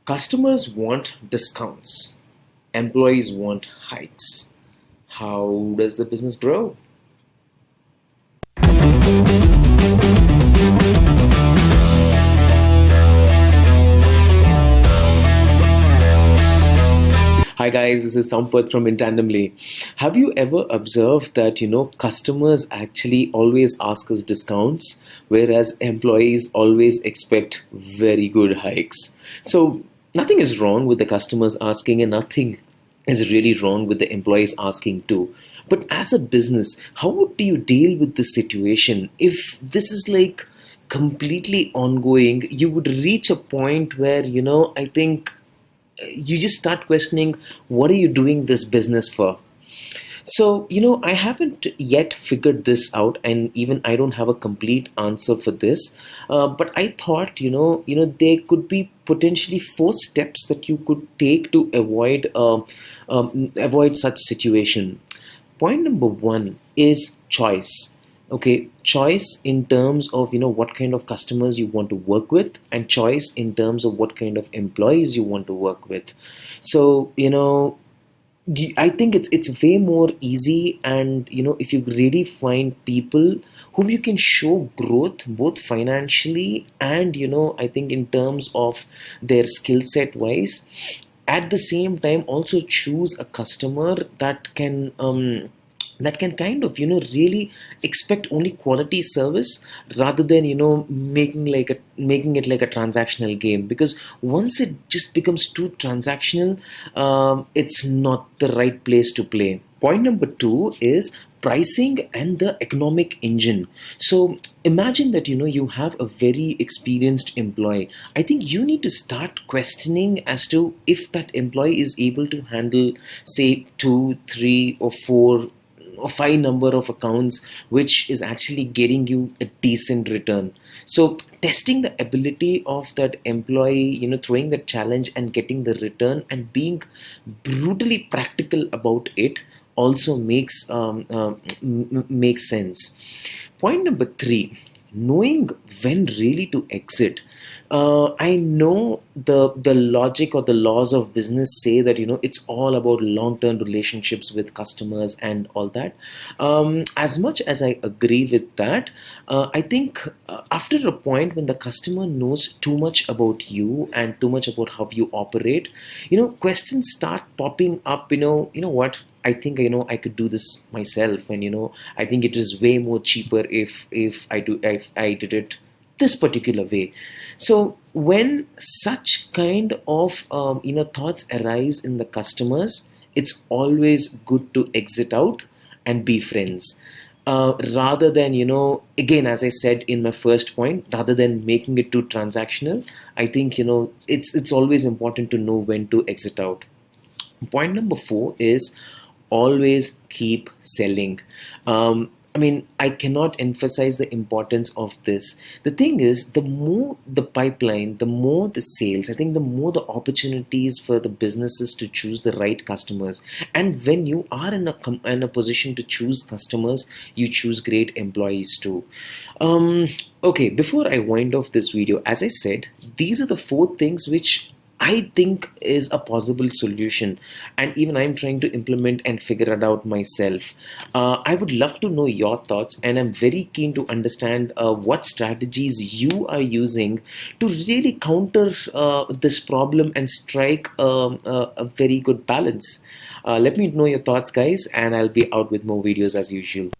Customers want discounts, employees want hikes. How does the business grow? Hi guys, this is Sampath from Intandemly. Have you ever observed that customers actually always ask us discounts, whereas employees always expect very good hikes? So nothing is wrong with the customers asking, and nothing is really wrong with the employees asking too. But as a business, how do you deal with this situation if this is like completely ongoing? You would reach a point where I think you just start questioning, what are you doing this business for? So I haven't yet figured this out, and even I don't have a complete answer for this. But I thought there could be potentially four steps that you could take to avoid such situation. Point number one is choice. Okay, choice in terms of what kind of customers you want to work with, and choice in terms of what kind of employees you want to work with. So I think it's way more easy, and if you really find people whom you can show growth both financially and I think in terms of their skill set wise, at the same time also choose a customer that can kind of really expect only quality service, rather than making it like a transactional game, because once it just becomes too transactional, it's not the right place to play. Point number two is pricing and the economic engine. So imagine that you have a very experienced employee. I think you need to start questioning as to if that employee is able to handle, say, two, three, or four or five number of accounts, which is actually getting you a decent return. So testing the ability of that employee, throwing the challenge and getting the return, and being brutally practical about it also makes sense. Point number three, knowing when really to exit. I know the logic or the laws of business say that it's all about long term relationships with customers and all that. As much as I agree with that, I think after a point when the customer knows too much about you and too much about how you operate, questions start popping up. What, I think I could do this myself, and I think it is way more cheaper if I did it this particular way. So when such kind of thoughts arise in the customers, it's always good to exit out and be friends. Rather than again, as I said in my first point, rather than making it too transactional, I think it's always important to know when to exit out. Point number four is always keep selling. I mean, I cannot emphasize the importance of this. The thing is, the more the pipeline, the more the sales, I think the more the opportunities for the businesses to choose the right customers. And when you are in a position to choose customers, you choose great employees too. Okay, before I wind off this video, as I said, these are the four things which I think is a possible solution, and even I'm trying to implement and figure it out myself. I would love to know your thoughts, and I'm very keen to understand what strategies you are using to really counter this problem and strike a very good balance. Let me know your thoughts, guys, and I'll be out with more videos as usual.